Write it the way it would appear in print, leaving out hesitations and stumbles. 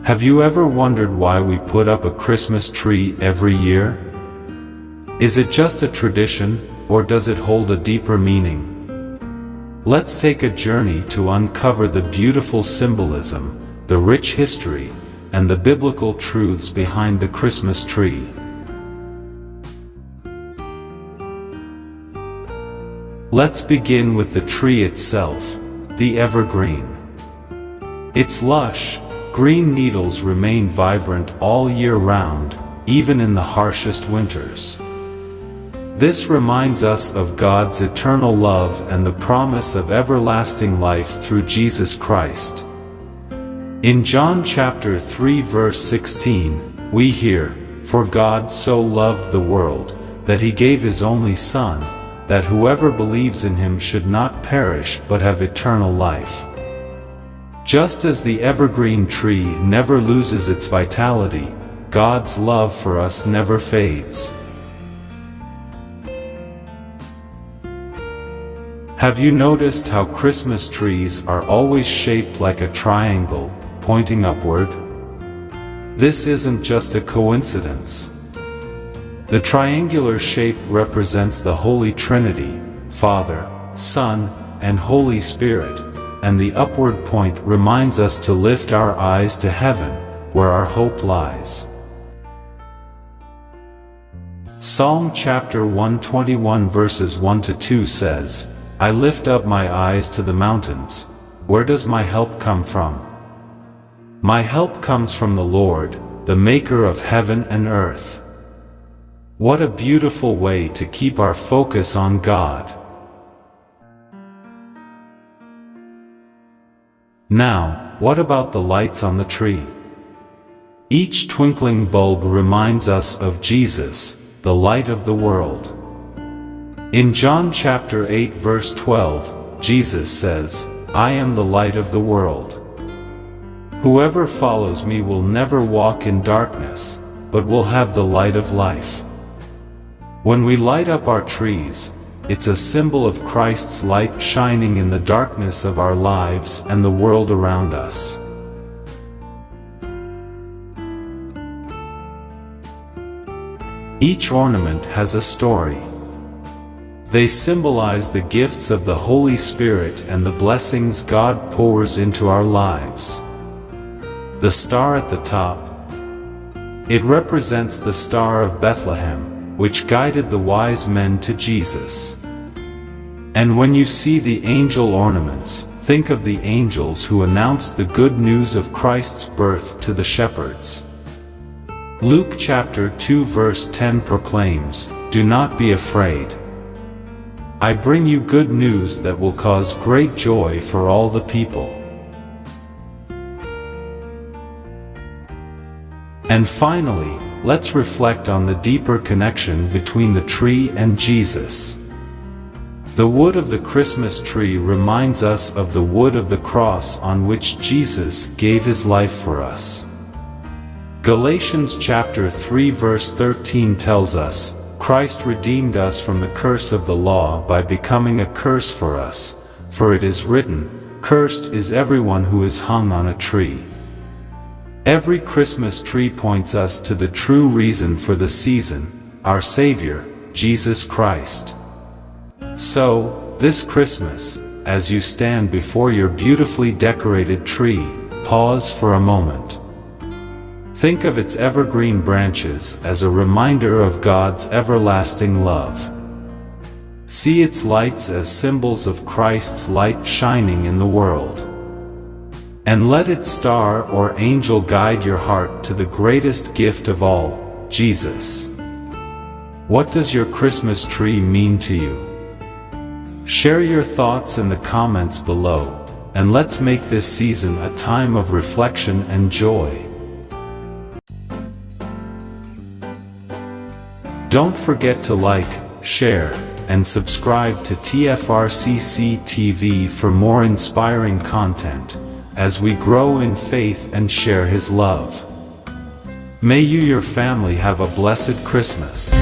Have you ever wondered why we put up a Christmas tree every year? Is it just a tradition, or does it hold a deeper meaning? Let's take a journey to uncover the beautiful symbolism, the rich history, and the biblical truths behind the Christmas tree. Let's begin with the tree itself, the evergreen. Its lush, green needles remain vibrant all year round, even in the harshest winters. This reminds us of God's eternal love and the promise of everlasting life through Jesus Christ. In John chapter 3 verse 16, we hear, "For God so loved the world, that he gave his only Son, that whoever believes in him should not perish but have eternal life." Just as the evergreen tree never loses its vitality, God's love for us never fades. Have you noticed how Christmas trees are always shaped like a triangle, pointing upward? This isn't just a coincidence. The triangular shape represents the Holy Trinity, Father, Son, and Holy Spirit, and the upward point reminds us to lift our eyes to heaven, where our hope lies. Psalm chapter 121 verses 1 to 2 says, "I lift up my eyes to the mountains. Where does my help come from? My help comes from the Lord, the maker of heaven and earth." What a beautiful way to keep our focus on God. Now, what about the lights on the tree? Each twinkling bulb reminds us of Jesus, the light of the world. In John chapter 8 verse 12, Jesus says, "I am the light of the world. Whoever follows me will never walk in darkness, but will have the light of life." When we light up our trees, it's a symbol of Christ's light shining in the darkness of our lives and the world around us. Each ornament has a story. They symbolize the gifts of the Holy Spirit and the blessings God pours into our lives. The star at the top. It represents the Star of Bethlehem, which guided the wise men to Jesus. And when you see the angel ornaments, think of the angels who announced the good news of Christ's birth to the shepherds. Luke chapter 2 verse 10 proclaims, "Do not be afraid. I bring you good news that will cause great joy for all the people." And finally, let's reflect on the deeper connection between the tree and Jesus. The wood of the Christmas tree reminds us of the wood of the cross on which Jesus gave his life for us. Galatians chapter 3 verse 13 tells us, "Christ redeemed us from the curse of the law by becoming a curse for us, for it is written, 'Cursed is everyone who is hung on a tree.'" Every Christmas tree points us to the true reason for the season, our Savior, Jesus Christ. So, this Christmas, as you stand before your beautifully decorated tree, pause for a moment. Think of its evergreen branches as a reminder of God's everlasting love. See its lights as symbols of Christ's light shining in the world. And let its star or angel guide your heart to the greatest gift of all, Jesus. What does your Christmas tree mean to you? Share your thoughts in the comments below, and let's make this season a time of reflection and joy. Don't forget to like, share, and subscribe to TFRCC TV for more inspiring content, as we grow in faith and share His love. May you and your family have a blessed Christmas.